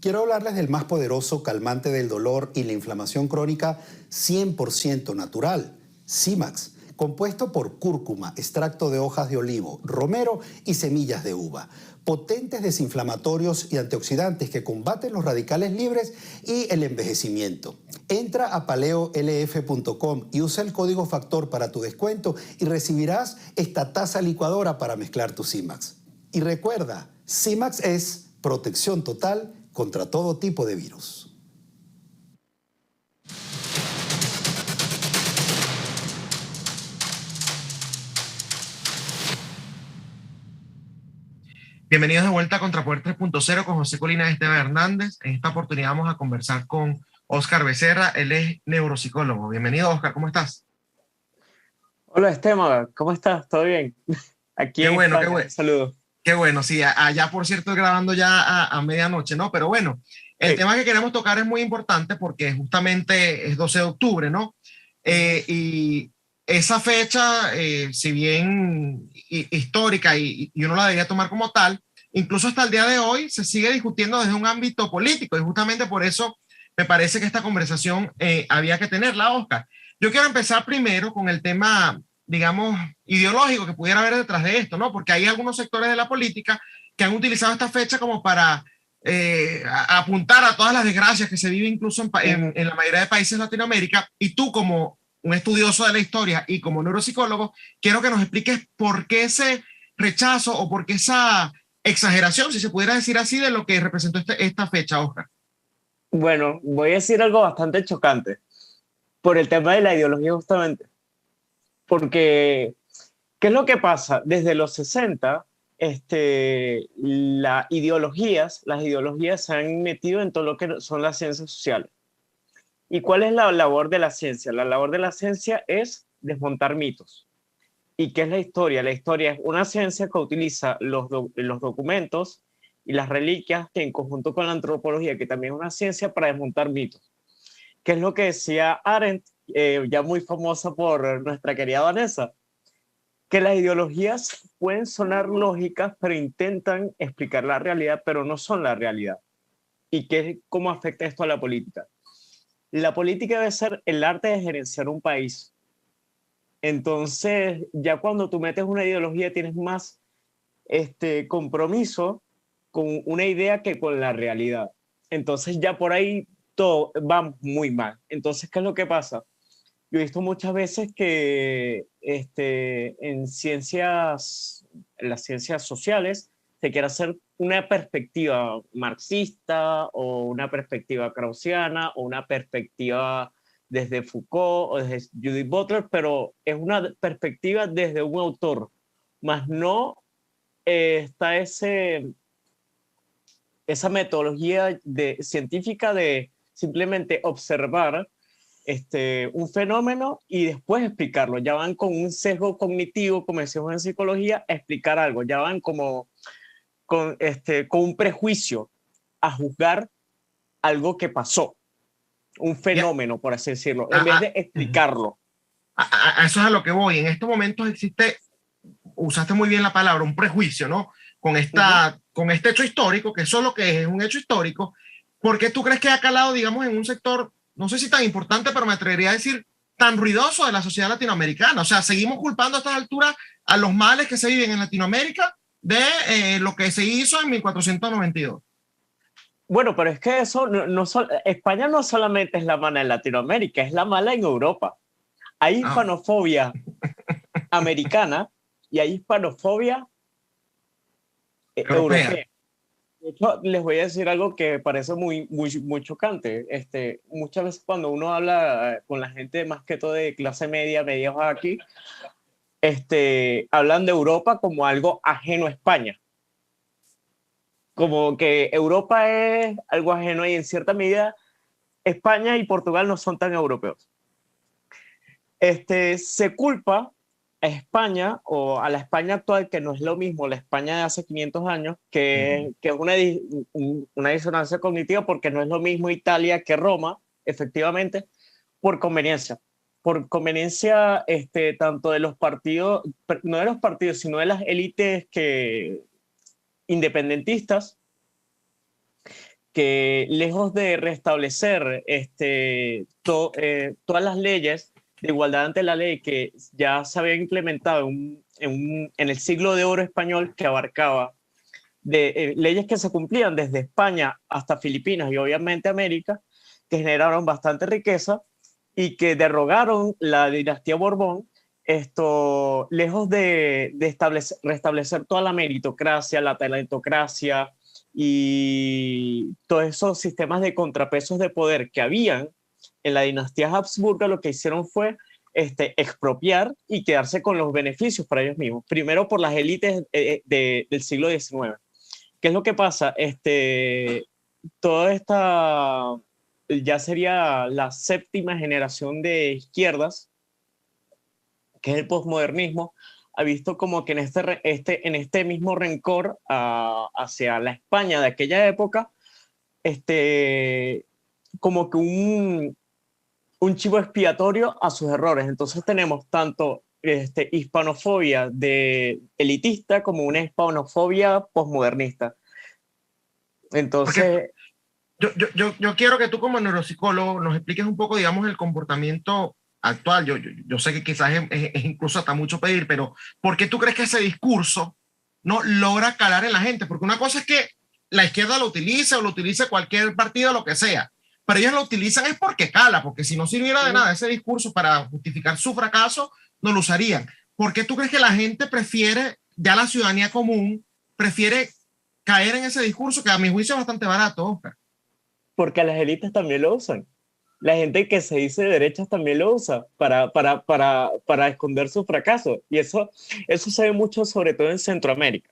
Quiero hablarles del más poderoso calmante del dolor y la inflamación crónica 100% natural, Simax, compuesto por cúrcuma, extracto de hojas de olivo, romero y semillas de uva. Potentes desinflamatorios y antioxidantes que combaten los radicales libres y el envejecimiento. Entra a paleolf.com y usa el código FACTOR para tu descuento y recibirás esta taza licuadora para mezclar tu Simax. Y recuerda, Simax es protección total contra todo tipo de virus. Bienvenidos de vuelta a Contrapoder 3.0 con José Colina y Esteban Hernández. En esta oportunidad vamos a conversar con Óscar Becerra, él es neuropsicólogo. Bienvenido, Óscar, ¿cómo estás? Hola Esteban, ¿cómo estás? ¿Todo bien? Aquí Qué en bueno, España, un saludo. qué bueno. Sí, allá por cierto grabando ya a medianoche, ¿no? Pero bueno, el Sí. tema que queremos tocar es muy importante porque justamente es 12 de octubre, ¿no? Y esa fecha, si bien histórica y uno la debería tomar como tal, incluso hasta el día de hoy se sigue discutiendo desde un ámbito político y justamente por eso me parece que esta conversación había que tenerla, Oscar. Yo quiero empezar primero con el tema, digamos, ideológico que pudiera haber detrás de esto, ¿no? Porque hay algunos sectores de la política que han utilizado esta fecha como para apuntar a todas las desgracias que se viven incluso en la mayoría de países de Latinoamérica, y tú como un estudioso de la historia y como neuropsicólogo, quiero que nos expliques por qué ese rechazo o por qué esa exageración, si se pudiera decir así, de lo que representó esta fecha, Oscar. Bueno, voy a decir algo bastante chocante por el tema de la ideología justamente. Porque, ¿qué es lo que pasa? Desde los 60, las ideologías se han metido en todo lo que son las ciencias sociales. ¿Y cuál es la labor de la ciencia? La labor de la ciencia es desmontar mitos. ¿Y qué es la historia? La historia es una ciencia que utiliza los documentos y las reliquias que en conjunto con la antropología, que también es una ciencia, para desmontar mitos. ¿Qué es lo que decía Arendt, ya muy famosa por nuestra querida Vanessa? Que las ideologías pueden sonar lógicas, pero intentan explicar la realidad, pero no son la realidad. ¿Y cómo afecta esto a la política? La política debe ser el arte de gerenciar un país. Entonces, ya cuando tú metes una ideología, tienes más compromiso con una idea que con la realidad. Entonces, ya por ahí todo va muy mal. Entonces, ¿qué es lo que pasa? Yo he visto muchas veces que en las ciencias sociales, se quiere hacer una perspectiva marxista o una perspectiva kraussiana o una perspectiva desde Foucault o desde Judith Butler, pero es una perspectiva desde un autor, más no está esa metodología científica de simplemente observar un fenómeno y después explicarlo. Ya van con un sesgo cognitivo, como decimos en psicología, a explicar algo. Ya van como con un prejuicio a juzgar algo que pasó, un fenómeno, por así decirlo, en vez de explicarlo. A eso es a lo que voy. En estos momentos existe, usaste muy bien la palabra, un prejuicio, ¿no? Con este hecho histórico, que eso es lo que es un hecho histórico. ¿Por qué tú crees que ha calado, digamos, en un sector, no sé si tan importante, pero me atrevería a decir, tan ruidoso de la sociedad latinoamericana? O sea, seguimos culpando a estas alturas a los males que se viven en Latinoamérica de lo que se hizo en 1492. Bueno, pero es que eso España no solamente es la mala en Latinoamérica, es la mala en Europa. Hay hispanofobia americana y hay hispanofobia europea. De hecho, les voy a decir algo que parece muy chocante. Muchas veces cuando uno habla con la gente, más que todo de clase media, media baja aquí, hablan de Europa como algo ajeno a España. Como que Europa es algo ajeno y en cierta medida España y Portugal no son tan europeos. Se culpa a España o a la España actual, que no es lo mismo la España de hace 500 años, que es una disonancia cognitiva, porque no es lo mismo Italia que Roma, efectivamente, por conveniencia. Por conveniencia tanto de los partidos, no de los partidos, sino de las élites independentistas, que lejos de restablecer todas las leyes de igualdad ante la ley que ya se habían implementado en el siglo de oro español, que abarcaba leyes que se cumplían desde España hasta Filipinas y obviamente América, que generaron bastante riqueza y que derrogaron la dinastía Borbón, lejos de restablecer toda la meritocracia, la talentocracia y todos esos sistemas de contrapesos de poder que habían en la dinastía Habsburga, lo que hicieron fue expropiar y quedarse con los beneficios para ellos mismos, primero por las élites del siglo XIX. ¿Qué es lo que pasa? Toda esta ya sería la séptima generación de izquierdas, que es el posmodernismo, ha visto como que en este mismo rencor hacia la España de aquella época, como que un chivo expiatorio a sus errores. Entonces tenemos tanto hispanofobia de elitista como una hispanofobia posmodernista. Entonces... Yo quiero que tú como neuropsicólogo nos expliques un poco, digamos, el comportamiento actual. Yo sé que quizás es incluso hasta mucho pedir, pero ¿por qué tú crees que ese discurso no logra calar en la gente? Porque una cosa es que la izquierda lo utilice o lo utilice cualquier partido, lo que sea, pero ellos lo utilizan es porque cala, porque si no sirviera de nada ese discurso para justificar su fracaso, no lo usarían. ¿Por qué tú crees que la gente prefiere, ya la ciudadanía común, prefiere caer en ese discurso que a mi juicio es bastante barato, Oscar? Porque las élites también lo usan. La gente que se dice de derechas también lo usa para esconder su fracaso. Y eso se ve mucho, sobre todo en Centroamérica.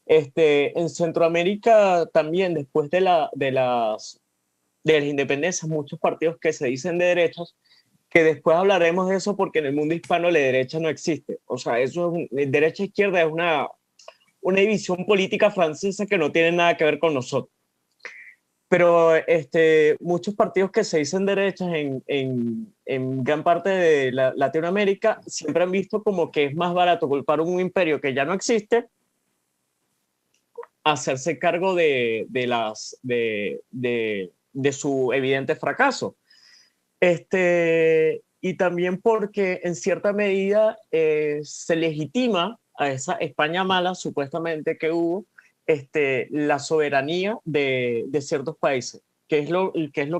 En Centroamérica también, después de las independencias, muchos partidos que se dicen de derechas, que después hablaremos de eso porque en el mundo hispano la derecha no existe. O sea, derecha-izquierda es una división política francesa que no tiene nada que ver con nosotros. Pero muchos partidos que se dicen derechas en gran parte de Latinoamérica siempre han visto como que es más barato culpar un imperio que ya no existe, hacerse cargo de su evidente fracaso. Y también porque en cierta medida se legitima a esa España mala supuestamente que hubo, la soberanía de ciertos países, que es lo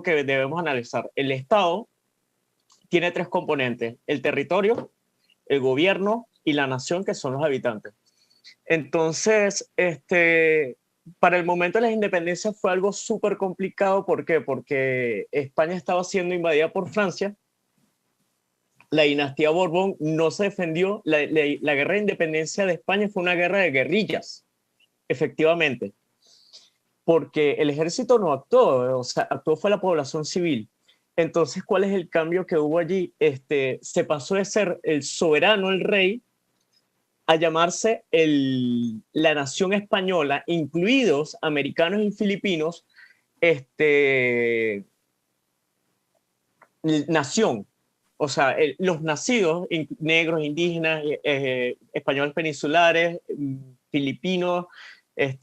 que debemos analizar. El Estado tiene tres componentes: el territorio, el gobierno y la nación, que son los habitantes. Entonces, para el momento de las independencias fue algo súper complicado. ¿Por qué? Porque España estaba siendo invadida por Francia. La dinastía Borbón no se defendió. La guerra de independencia de España fue una guerra de guerrillas, efectivamente, porque el ejército no actuó, o sea, actuó fue la población civil. Entonces, ¿cuál es el cambio que hubo allí? Se pasó de ser el soberano, el rey, a llamarse la nación española, incluidos americanos y filipinos, nación. O sea, los nacidos, negros, indígenas, españoles peninsulares, filipinos,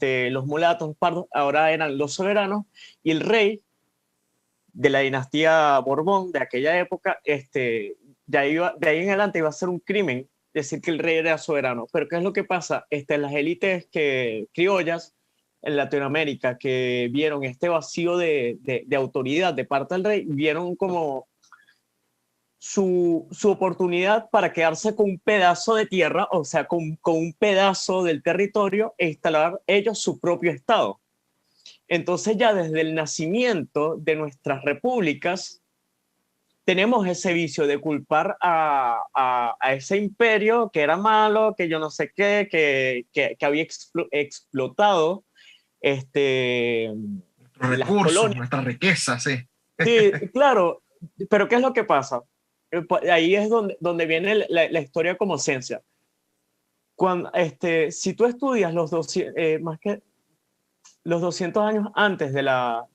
los mulatos, pardos, ahora eran los soberanos, y el rey de la dinastía Borbón de aquella época, de ahí en adelante iba a ser un crimen decir que el rey era soberano. Pero ¿qué es lo que pasa? Las élites criollas en Latinoamérica que vieron este vacío de autoridad de parte del rey, vieron como su oportunidad para quedarse con un pedazo de tierra, o sea, con un pedazo del territorio, e instalar ellos su propio estado. Entonces ya desde el nacimiento de nuestras repúblicas tenemos ese vicio de culpar a ese imperio que era malo, que yo no sé qué, que había explotado Nuestros las recursos, colonias. nuestra riqueza, sí. Sí, claro, pero ¿qué es lo que pasa? Ahí es donde viene la historia como ciencia. Cuando, si tú estudias los 200 años antes de la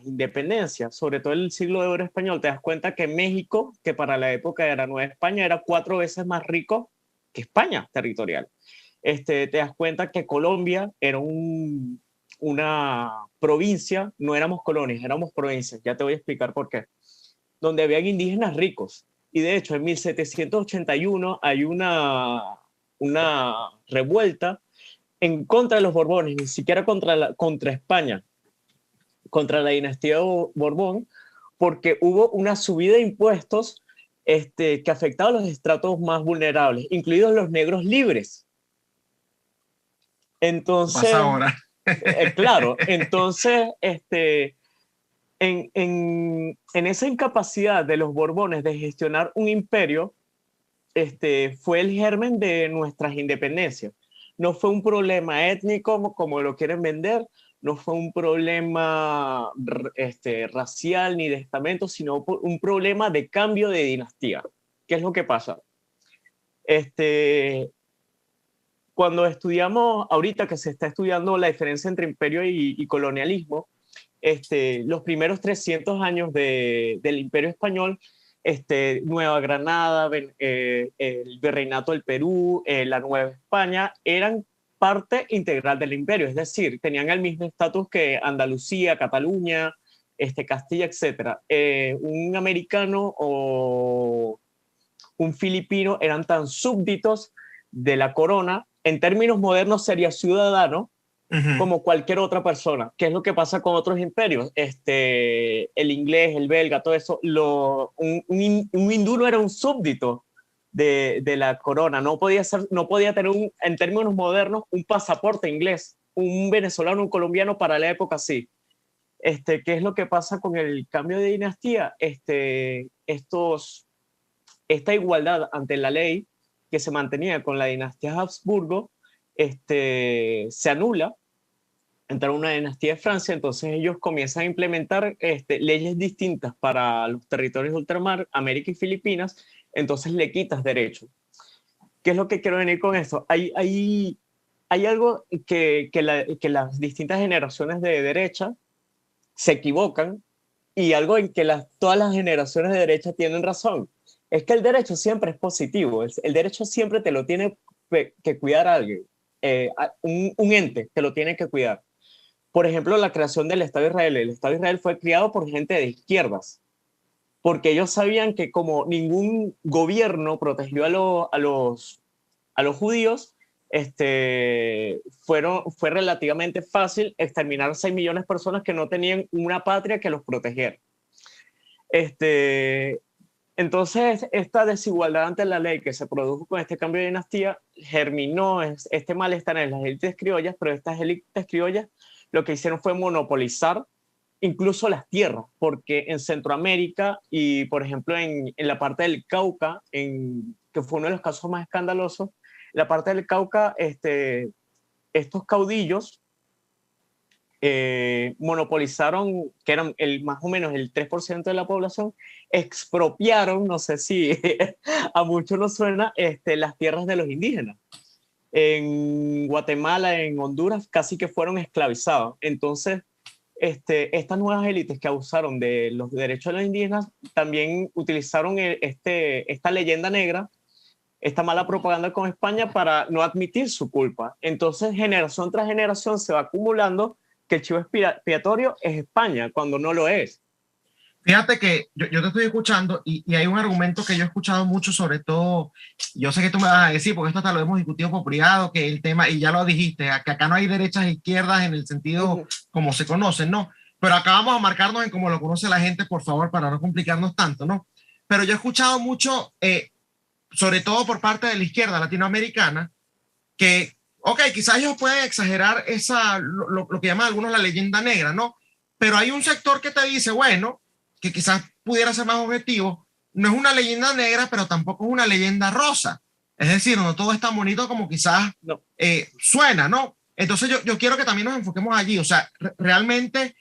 independencia, sobre todo el siglo de oro español, te das cuenta que México, que para la época era Nueva España, era 4 veces más rico que España territorial. Te das cuenta que Colombia era un una provincia, no éramos colonias, éramos provincias, ya te voy a explicar por qué, donde habían indígenas ricos. Y de hecho, en 1781 hay una revuelta en contra de los Borbones, ni siquiera contra España, contra la dinastía Borbón, porque hubo una subida de impuestos que afectaba a los estratos más vulnerables, incluidos los negros libres. Entonces, pasa ahora. claro, entonces, en esa incapacidad de los Borbones de gestionar un imperio, fue el germen de nuestras independencias. No fue un problema étnico como lo quieren vender, no fue un problema racial ni de estamento, sino un problema de cambio de dinastía. ¿Qué es lo que pasa? Cuando estudiamos, ahorita que se está estudiando la diferencia entre imperio y colonialismo, los primeros 300 años del Imperio Español, Nueva Granada, el Virreinato del Perú, la Nueva España, eran parte integral del imperio, es decir, tenían el mismo estatus que Andalucía, Cataluña, Castilla, etc. Un americano o un filipino eran tan súbditos de la corona, en términos modernos sería ciudadano, como cualquier otra persona. ¿Qué es lo que pasa con otros imperios? El inglés, el belga, todo eso. Un hindú no era un súbdito de la corona. No podía tener, en términos modernos, un pasaporte inglés. Un venezolano, un colombiano para la época sí. ¿Qué es lo que pasa con el cambio de dinastía? Esta igualdad ante la ley que se mantenía con la dinastía Habsburgo, se anula, entra una dinastía de Francia, entonces ellos comienzan a implementar leyes distintas para los territorios de ultramar, América y Filipinas, entonces le quitas derechos. ¿Qué es lo que quiero venir con esto? Hay algo que las distintas generaciones de derecha se equivocan y algo en que todas las generaciones de derecha tienen razón. Es que el derecho siempre es positivo, el derecho siempre te lo tiene que cuidar alguien. Un ente que lo tiene que cuidar. Por ejemplo, la creación del Estado de Israel. El Estado de Israel fue criado por gente de izquierdas, porque ellos sabían que como ningún gobierno protegió a los judíos, fue relativamente fácil exterminar 6 millones de personas que no tenían una patria que los protegiera. Entonces, esta desigualdad ante la ley que se produjo con este cambio de dinastía germinó este malestar en las élites criollas, pero estas élites criollas lo que hicieron fue monopolizar incluso las tierras, porque en Centroamérica y, por ejemplo, en la parte del Cauca, que fue uno de los casos más escandalosos, la parte del Cauca, estos caudillos monopolizaron, que eran más o menos el 3% de la población, expropiaron, no sé si a muchos nos suena, las tierras de los indígenas. En Guatemala, en Honduras, casi que fueron esclavizados. Entonces, estas nuevas élites que abusaron de los derechos de los indígenas también utilizaron esta leyenda negra, esta mala propaganda con España para no admitir su culpa. Entonces, generación tras generación se va acumulando que el chivo expiatorio es España, cuando no lo es. Fíjate que yo te estoy escuchando y hay un argumento que yo he escuchado mucho, sobre todo, yo sé que tú me vas a decir, porque esto hasta lo hemos discutido por privado, que el tema, y ya lo dijiste, que acá no hay derechas e izquierdas en el sentido como se conocen, ¿no? Pero acá vamos a marcarnos en cómo lo conoce la gente, por favor, para no complicarnos tanto, ¿no? Pero yo he escuchado mucho, sobre todo por parte de la izquierda latinoamericana, que, ok, quizás ellos pueden exagerar lo que llaman algunos la leyenda negra, ¿no? Pero hay un sector que te dice, bueno, que quizás pudiera ser más objetivo, no es una leyenda negra, pero tampoco es una leyenda rosa. Es decir, no todo es tan bonito como quizás suena, ¿no? Entonces yo quiero que también nos enfoquemos allí. O sea, realmente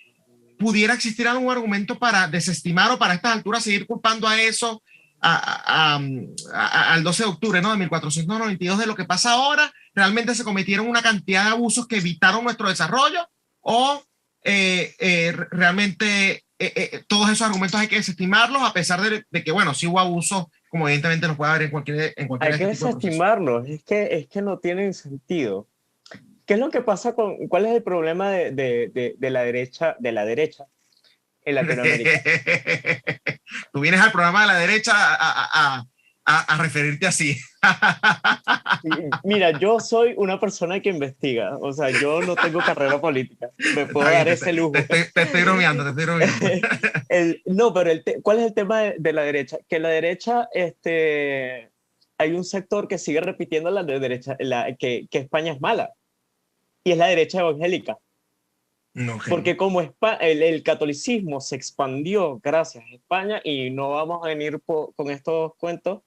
pudiera existir algún argumento para desestimar o para estas alturas seguir culpando a eso, al 12 de octubre, ¿no? De 1492, de lo que pasa ahora. ¿Realmente se cometieron una cantidad de abusos que evitaron nuestro desarrollo? ¿O realmente todos esos argumentos hay que desestimarlos, a pesar de que, bueno, sí hubo abusos, como evidentemente los puede haber en cualquier hay que desestimarlos, es que no tienen sentido. ¿qué es lo que pasa cuál es el problema de la derecha en Latinoamérica? Tú vienes al programa de la derecha a referirte así. Mira, yo soy una persona que investiga, o sea, yo no tengo carrera política, me puedo dar ese lujo. Te estoy bromeando, te estoy bromeando. No, pero ¿cuál es el tema de la derecha? Que la derecha, hay un sector que sigue repitiendo la de derecha, que España es mala, y es la derecha evangélica. No, porque como el catolicismo se expandió gracias a España, y no vamos a venir con estos cuentos,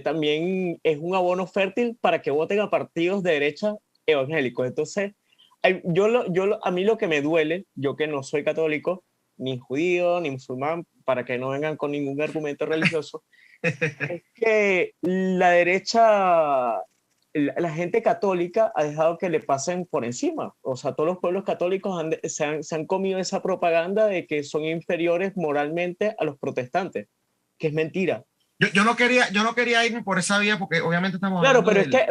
también es un abono fértil para que voten a partidos de derecha evangélicos. Entonces, a mí lo que me duele, yo que no soy católico, ni judío, ni musulmán, para que no vengan con ningún argumento religioso, es que la derecha, la gente católica ha dejado que le pasen por encima. O sea, todos los pueblos católicos se han comido esa propaganda de que son inferiores moralmente a los protestantes, que es mentira. Yo no quería irme por esa vía porque obviamente estamos claro, pero es que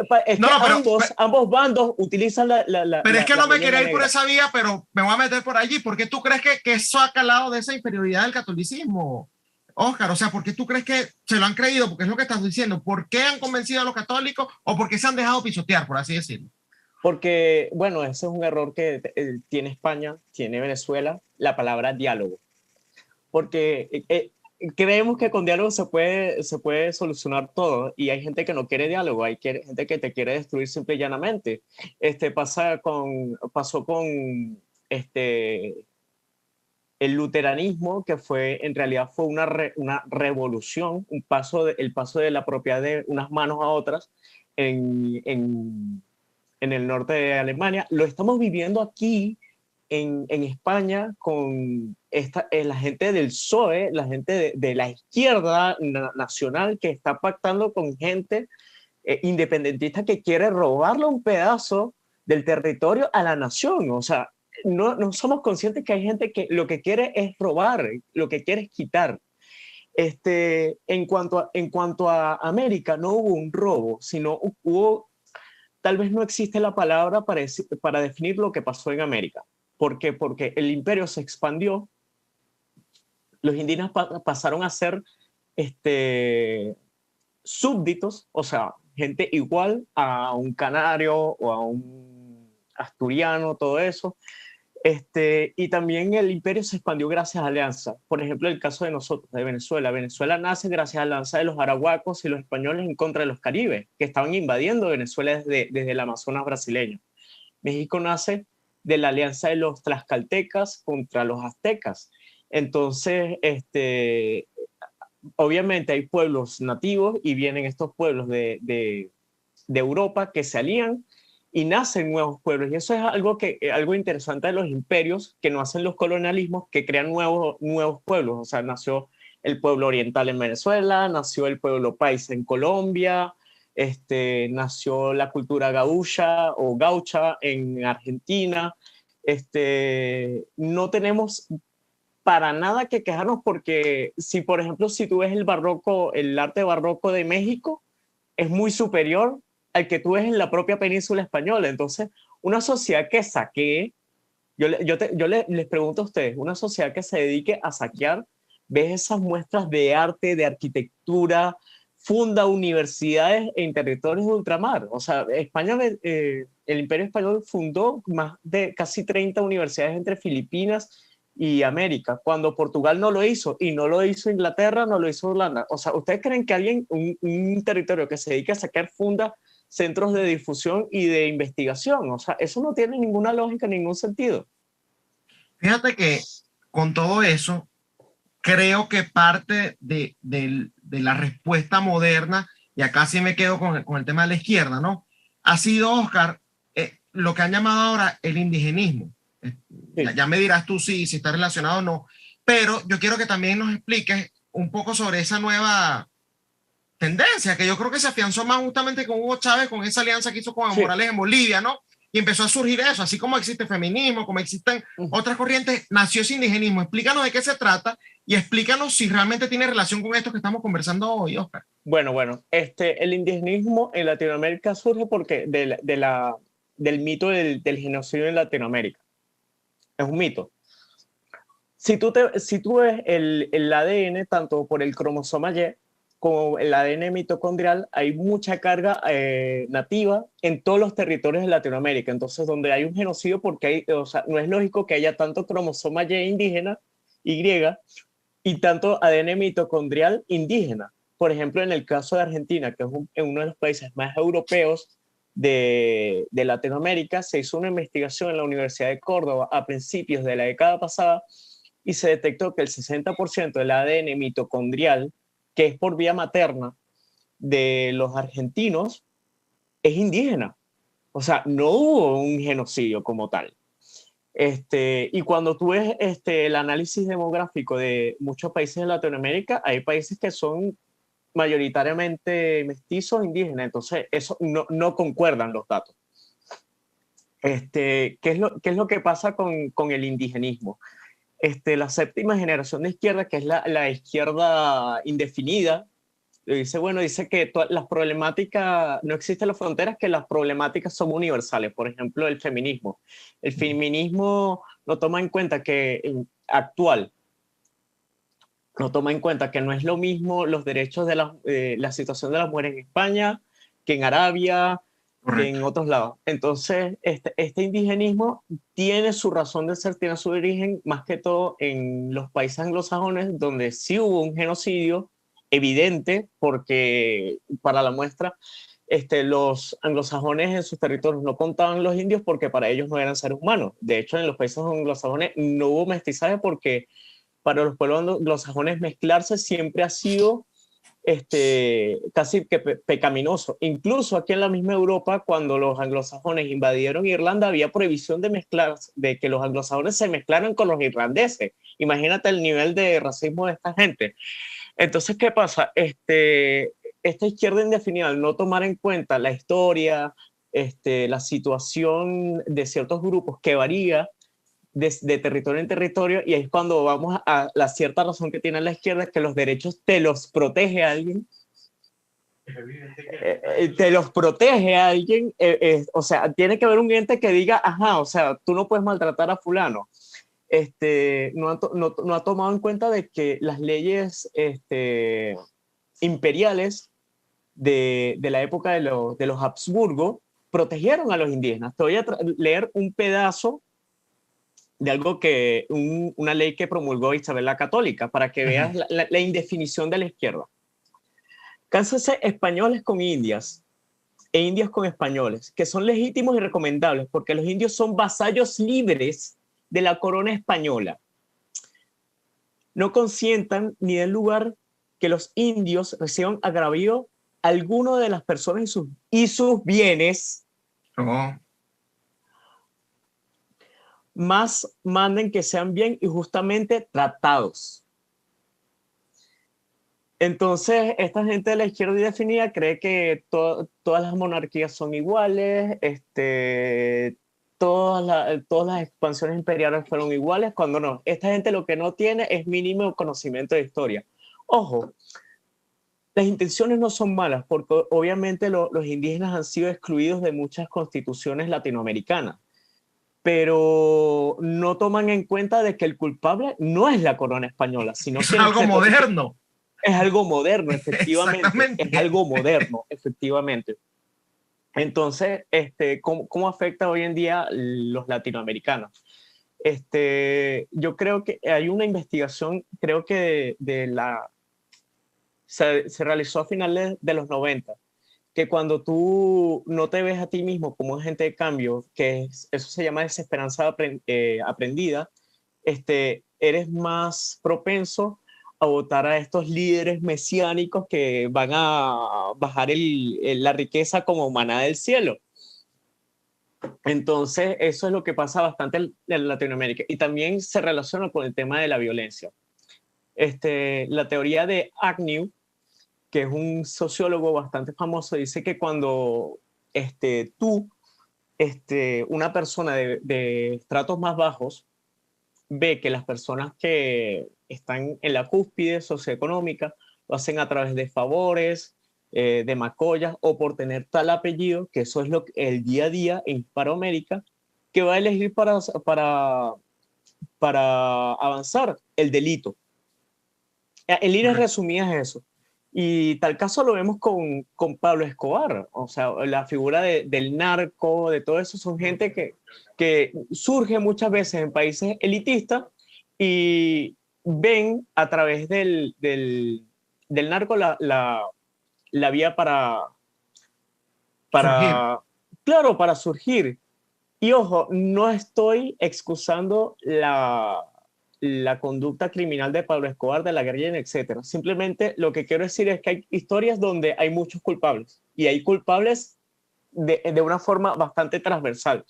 ambos bandos utilizan la pero es que no me quería ir negra. por esa vía, pero me voy a meter por allí. ¿Por qué tú crees que eso ha calado de esa inferioridad del catolicismo, Oscar? O sea, ¿por qué tú crees que se lo han creído? Porque es lo que estás diciendo. ¿Por qué han convencido a los católicos o por qué se han dejado pisotear, por así decirlo? Porque, bueno, ese es un error que tiene España, tiene Venezuela, la palabra diálogo. Porque creemos que con diálogo se puede solucionar todo, y hay gente que no quiere diálogo, hay gente que te quiere destruir simple y llanamente. Pasó con el luteranismo, que en realidad fue una revolución, el paso de la propiedad de unas manos a otras en el norte de Alemania. Lo estamos viviendo aquí en España con la gente del PSOE, la gente de la izquierda nacional, que está pactando con gente independentista que quiere robarle un pedazo del territorio a la nación. O sea, no somos conscientes que hay gente que lo que quiere es robar, lo que quiere es quitar. En cuanto a América, no hubo un robo, sino tal vez no existe la palabra para definir lo que pasó en América. ¿Por qué? Porque el imperio se expandió, los indígenas pasaron a ser súbditos, o sea, gente igual a un canario o a un asturiano, todo eso. Y también el imperio se expandió gracias a alianzas. Por ejemplo, el caso de nosotros, de Venezuela. Venezuela nace gracias a la alianza de los arahuacos y los españoles en contra de los caribes, que estaban invadiendo Venezuela desde el Amazonas brasileño. México nace de la alianza de los tlaxcaltecas contra los aztecas. Entonces, obviamente hay pueblos nativos y vienen estos pueblos de Europa que se alían y nacen nuevos pueblos. Y eso es algo interesante de los imperios, que no hacen los colonialismos, que crean nuevos pueblos. O sea, nació el pueblo oriental en Venezuela, nació el pueblo paisa en Colombia, nació la cultura gaucha o gaucha en Argentina. No tenemos para nada que quejarnos, porque por ejemplo, si tú ves el arte barroco de México, es muy superior al que tú ves en la propia península española. Entonces, una sociedad que saquee, yo les pregunto a ustedes, una sociedad que se dedique a saquear, ves esas muestras de arte, de arquitectura, funda universidades en territorios de ultramar. O sea, España, el Imperio Español fundó más de casi 30 universidades entre Filipinas y América, cuando Portugal no lo hizo, y no lo hizo Inglaterra, no lo hizo Holanda. O sea, ¿ustedes creen que un territorio que se dedique a saquear funda centros de difusión y de investigación? O sea, eso no tiene ninguna lógica, ningún sentido. Fíjate que con todo eso, creo que parte de la respuesta moderna, y acá sí me quedo con el tema de la izquierda, ¿no? Ha sido, Oscar, lo que han llamado ahora el indigenismo. Sí. Ya me dirás tú si está relacionado o no, pero yo quiero que también nos expliques un poco sobre esa nueva tendencia, que yo creo que se afianzó más justamente con Hugo Chávez, con esa alianza que hizo con Evo Morales en Bolivia, ¿no? Y empezó a surgir eso, así como existe feminismo, como existen otras corrientes, nació ese indigenismo. Explícanos de qué se trata Y explícanos si realmente tiene relación con esto que estamos conversando hoy, Oscar. Bueno, el indigenismo en Latinoamérica surge porque del mito del genocidio en Latinoamérica. Es un mito. Si tú ves el ADN, tanto por el cromosoma Y como el ADN mitocondrial, hay mucha carga nativa en todos los territorios de Latinoamérica. Entonces, donde hay un genocidio, porque o sea, no es lógico que haya tanto cromosoma Y indígena, Y, y tanto ADN mitocondrial indígena. Por ejemplo, en el caso de Argentina, que es uno de los países más europeos de Latinoamérica, se hizo una investigación en la Universidad de Córdoba a principios de la década pasada y se detectó que el 60% del ADN mitocondrial, que es por vía materna, de los argentinos, es indígena. O sea, no hubo un genocidio como tal. Y cuando tú ves el análisis demográfico de muchos países de Latinoamérica, hay países que son mayoritariamente mestizos indígenas, entonces eso no concuerdan los datos. ¿Qué es lo que pasa con el indigenismo? La séptima generación de izquierda, que es la izquierda indefinida, dice que las problemáticas, no existen las fronteras, que las problemáticas son universales. Por ejemplo, el feminismo. El feminismo no toma en cuenta actual, no toma en cuenta que no es lo mismo los derechos de la situación de las mujeres en España, que en Arabia, que en otros lados. Entonces, este indigenismo tiene su razón de ser, tiene su origen más que todo en los países anglosajones, donde sí hubo un genocidio evidente, porque para la muestra, los anglosajones en sus territorios no contaban los indios porque para ellos no eran seres humanos. De hecho, en los países anglosajones no hubo mestizaje porque para los pueblos anglosajones mezclarse siempre ha sido casi que pecaminoso. Incluso aquí en la misma Europa, cuando los anglosajones invadieron Irlanda, había prohibición de que los anglosajones se mezclaran con los irlandeses. Imagínate el nivel de racismo de esta gente. Entonces, ¿qué pasa? Esta izquierda indefinida, al no tomar en cuenta la historia, la situación de ciertos grupos que varía de territorio en territorio, y es cuando vamos a la cierta razón que tiene la izquierda, que los derechos te los protege alguien, te los protege alguien, o sea, tiene que haber un ente que diga, ajá, o sea, tú no puedes maltratar a fulano. No ha tomado en cuenta de que las leyes imperiales de la época de los Habsburgo protegieron a los indígenas. Te voy a leer un pedazo de algo una ley que promulgó Isabel la Católica, para que veas la indefinición de la izquierda. Cásese españoles con indias e indios con españoles, que son legítimos y recomendables, porque los indios son vasallos libres de la corona española. No consientan ni den lugar que los indios reciban agravio alguno de las personas y sus bienes. Más manden que sean bien y justamente tratados. Entonces, esta gente de la izquierda indefinida cree que todas las monarquías son iguales, todas las expansiones imperiales fueron iguales, cuando no. Esta gente lo que no tiene es mínimo conocimiento de historia. Ojo, las intenciones no son malas, porque obviamente los indígenas han sido excluidos de muchas constituciones latinoamericanas, pero no toman en cuenta de que el culpable no es la corona española, sino es que algo moderno. Es algo moderno, efectivamente. Exactamente. Es algo moderno, efectivamente. Entonces, ¿cómo afecta hoy en día los latinoamericanos? Yo creo que hay una investigación, creo que se realizó a finales de los 90, que cuando tú no te ves a ti mismo como un agente de cambio, eso se llama desesperanza aprendida, eres más propenso a votar a estos líderes mesiánicos que van a bajar la riqueza como maná del cielo. Entonces, eso es lo que pasa bastante en Latinoamérica. Y también se relaciona con el tema de la violencia. La teoría de Agnew, que es un sociólogo bastante famoso, dice que cuando una persona de estratos más bajos, ve que las personas que están en la cúspide socioeconómica lo hacen a través de favores, de macollas o por tener tal apellido, que eso es el día a día en Hispanoamérica, que va a elegir para avanzar el delito. En líneas resumidas eso. Y tal caso lo vemos con Pablo Escobar, o sea, la figura del narco, de todo eso, son gente que surge muchas veces en países elitistas y ven a través del narco la vía Surgir. claro, para surgir. Y ojo, no estoy excusando la conducta criminal de Pablo Escobar, de la guerrilla, etcétera. Simplemente lo que quiero decir es que hay historias donde hay muchos culpables y hay culpables de una forma bastante transversal,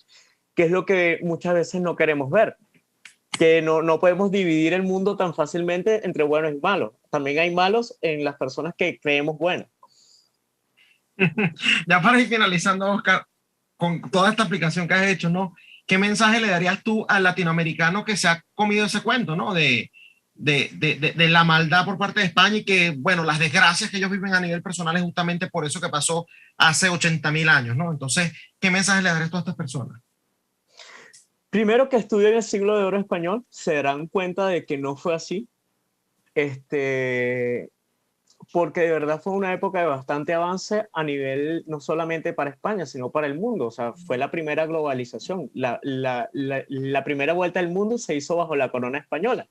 que es lo que muchas veces no queremos ver, que no podemos dividir el mundo tan fácilmente entre buenos y malos. También hay malos en las personas que creemos buenas. Ya para ir finalizando, Oscar, con toda esta explicación que has hecho, ¿no? ¿Qué mensaje le darías tú al latinoamericano que se ha comido ese cuento, ¿no? De la maldad por parte de España y que, bueno, las desgracias que ellos viven a nivel personal es justamente por eso que pasó hace 80.000 años, ¿no? Entonces, ¿qué mensaje le darías tú a estas personas? Primero, que estudien el siglo de oro español, se darán cuenta de que no fue así. Porque de verdad fue una época de bastante avance a nivel no solamente para España, sino para el mundo. O sea, fue la primera globalización. La primera vuelta al mundo se hizo bajo la corona española.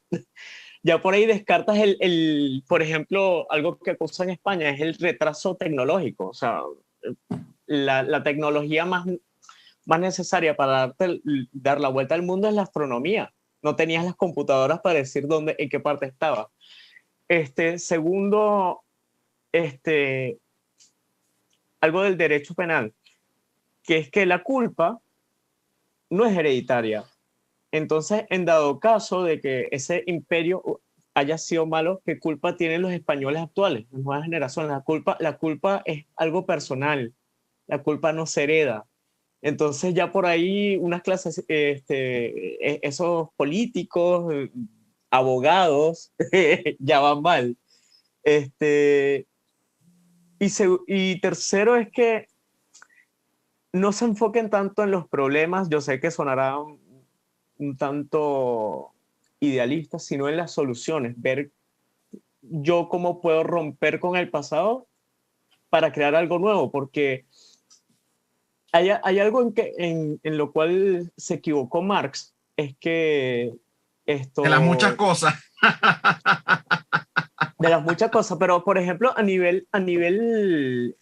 Ya por ahí descartas por ejemplo, algo que acusa en España es el retraso tecnológico. O sea, la tecnología más necesaria para dar la vuelta al mundo es la astronomía. No tenías las computadoras para decir en qué parte estaba. Segundo, algo del derecho penal, que es que la culpa no es hereditaria. Entonces, en dado caso de que ese imperio haya sido malo, ¿qué culpa tienen los españoles actuales, las nuevas generaciones? La culpa es algo personal, la culpa no se hereda. Entonces ya por ahí unas clases, esos políticos, abogados, ya van mal. Y tercero es que no se enfoquen tanto en los problemas, yo sé que sonará un tanto idealista, sino en las soluciones, ver yo cómo puedo romper con el pasado para crear algo nuevo, porque hay algo en lo cual se equivocó Marx, es que De las muchas esto, cosas. de las muchas cosas, pero por ejemplo a nivel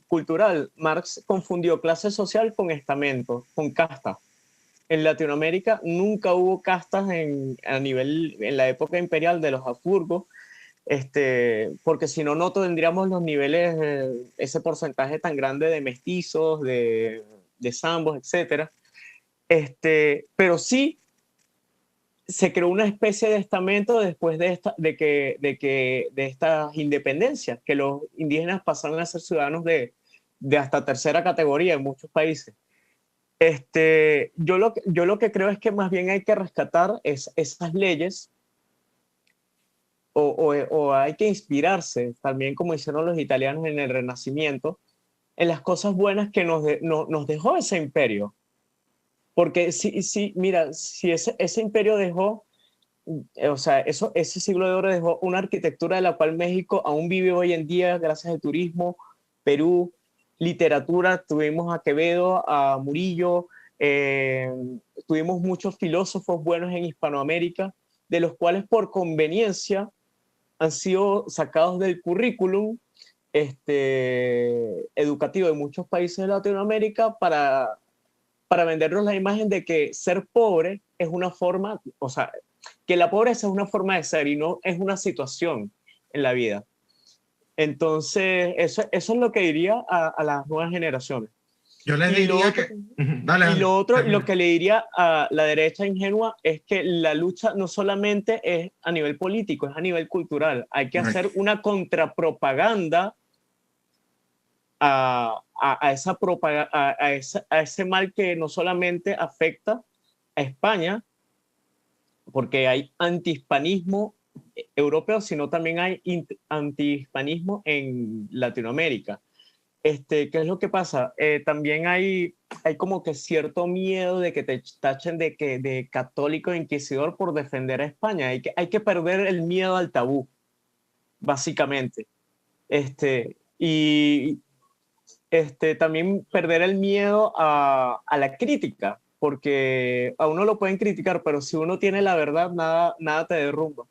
cultural, Marx confundió clase social con estamento, con casta. En Latinoamérica nunca hubo castas en la época imperial de los Habsburgo, porque si no, no tendríamos los niveles, ese porcentaje tan grande de mestizos, de zambos, etcétera. Pero sí se creó una especie de estamento después de estas independencias, que los indígenas pasaron a ser ciudadanos de hasta tercera categoría en muchos países. Yo lo que creo es que más bien hay que rescatar esas leyes o hay que inspirarse, también como hicieron los italianos en el Renacimiento, en las cosas buenas que nos dejó ese imperio. Porque mira, si ese imperio dejó, o sea, ese siglo de oro dejó una arquitectura de la cual México aún vive hoy en día gracias al turismo, Perú, literatura, tuvimos a Quevedo, a Murillo, tuvimos muchos filósofos buenos en Hispanoamérica, de los cuales por conveniencia han sido sacados del currículum educativo de muchos países de Latinoamérica para vendernos la imagen de que ser pobre es una forma, o sea, que la pobreza es una forma de ser y no es una situación en la vida. Entonces, eso es lo que diría a las nuevas generaciones. Yo les Y lo diría otro, que... Dale, y dale, lo otro, lo termina. que le diría a la derecha ingenua es que la lucha no solamente es a nivel político, es a nivel cultural. Hay que hacer una contrapropaganda a ese mal que no solamente afecta a España, porque hay antihispanismo europeo, sino también hay antihispanismo en Latinoamérica. ¿Qué es lo que pasa? También hay como que cierto miedo de que te tachen de católico inquisidor por defender a España. Hay que perder el miedo al tabú, básicamente. Y también perder el miedo a la crítica, porque a uno lo pueden criticar, pero si uno tiene la verdad, nada te derrumba.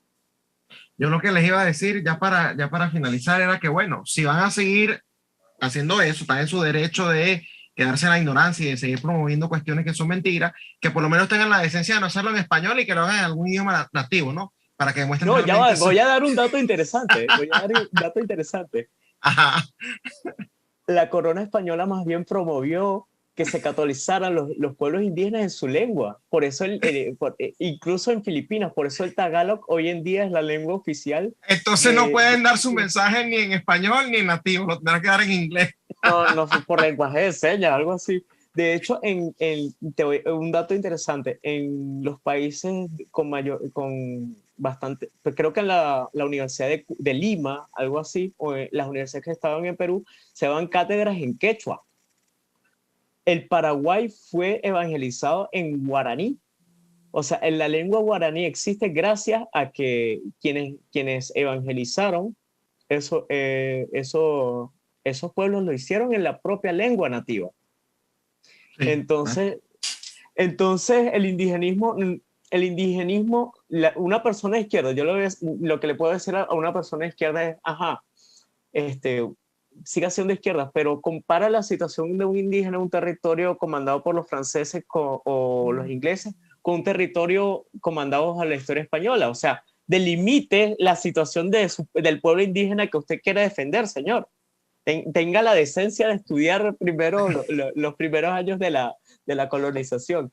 Yo lo que les iba a decir ya para finalizar era que, bueno, si van a seguir haciendo eso, están en su derecho de quedarse en la ignorancia y de seguir promoviendo cuestiones que son mentiras, que por lo menos tengan la decencia de no hacerlo en español y que lo hagan en algún idioma nativo, ¿no? Para que demuestren. No, ya va, voy a dar un dato interesante. Ajá. La corona española más bien promovió que se catolizaran los pueblos indígenas en su lengua. Por eso, incluso en Filipinas, por eso el tagalog hoy en día es la lengua oficial. Entonces no pueden dar su mensaje ni en español ni en nativo, lo tendrán que dar en inglés. No, por lenguaje de señas, algo así. De hecho, un dato interesante, en los países con bastante, pues creo que en la Universidad de Lima, algo así, o en las universidades que estaban en Perú, se daban cátedras en quechua. El Paraguay fue evangelizado en guaraní. O sea, en la lengua guaraní existe gracias a que quienes evangelizaron esos pueblos lo hicieron en la propia lengua nativa. Sí. Entonces el indigenismo, una persona de izquierda, lo que le puedo decir a una persona de izquierda es, siga siendo izquierda, pero compara la situación de un indígena en un territorio comandado por los franceses o los ingleses con un territorio comandado a la historia española. O sea, delimite la situación del pueblo indígena que usted quiere defender, señor. Tenga la decencia de estudiar primero los primeros años de la colonización.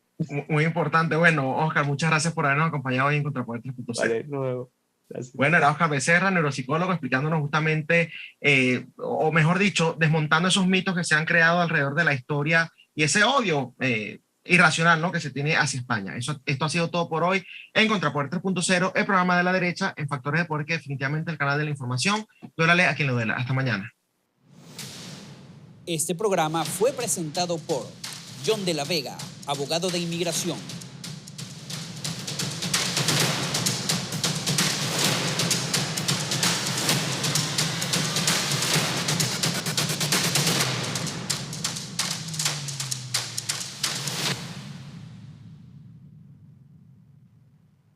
Muy importante. Bueno, Oscar, muchas gracias por habernos acompañado hoy en Contrapoder 3.0. Vale, nuevo. Gracias. Bueno, era Oscar Becerra, neuropsicólogo, explicándonos justamente, o mejor dicho, desmontando esos mitos que se han creado alrededor de la historia y ese odio irracional, ¿no?, que se tiene hacia España. Esto ha sido todo por hoy en Contrapoder 3.0, el programa de la derecha en Factores de Poder, que definitivamente el canal de la información. Duélale a quien lo duela. Hasta mañana. Este programa fue presentado por John de la Vega, abogado de inmigración.